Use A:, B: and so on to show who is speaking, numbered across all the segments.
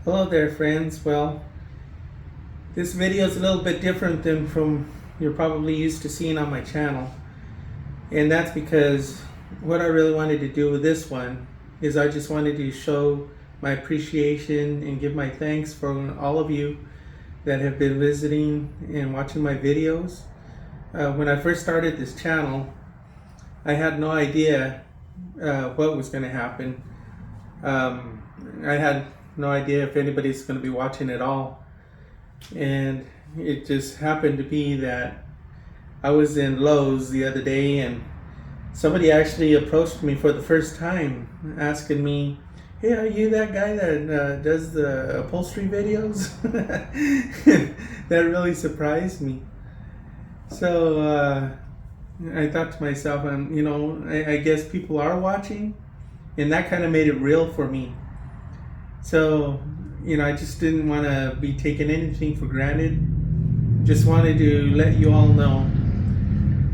A: Hello there, friends. Well, this video is a little bit different than from you're probably used to seeing on my channel. And that's because what I really wanted to do with this one is I just wanted to show my appreciation and give my thanks for all of you that have been visiting and watching my videos. When I first started this channel, I had no idea what was going to happen. I had no idea if anybody's going to be watching at all, and it just happened to be that I was in Lowe's the other day and somebody actually approached me for the first time asking me, "Hey, are you that guy that does the upholstery videos?" That really surprised me. So I thought to myself, I guess people are watching, and that kind of made it real for me. So, I just didn't want to be taking anything for granted. Just wanted to let you all know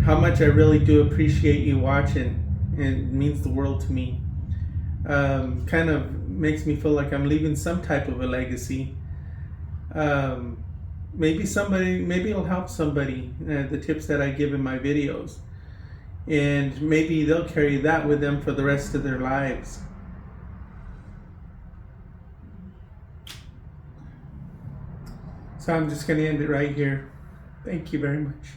A: how much I really do appreciate you watching. It means the world to me. Kind of makes me feel like I'm leaving some type of a legacy. Maybe it'll help somebody, the tips that I give in my videos. And maybe they'll carry that with them for the rest of their lives. So I'm just going to end it right here. Thank you very much.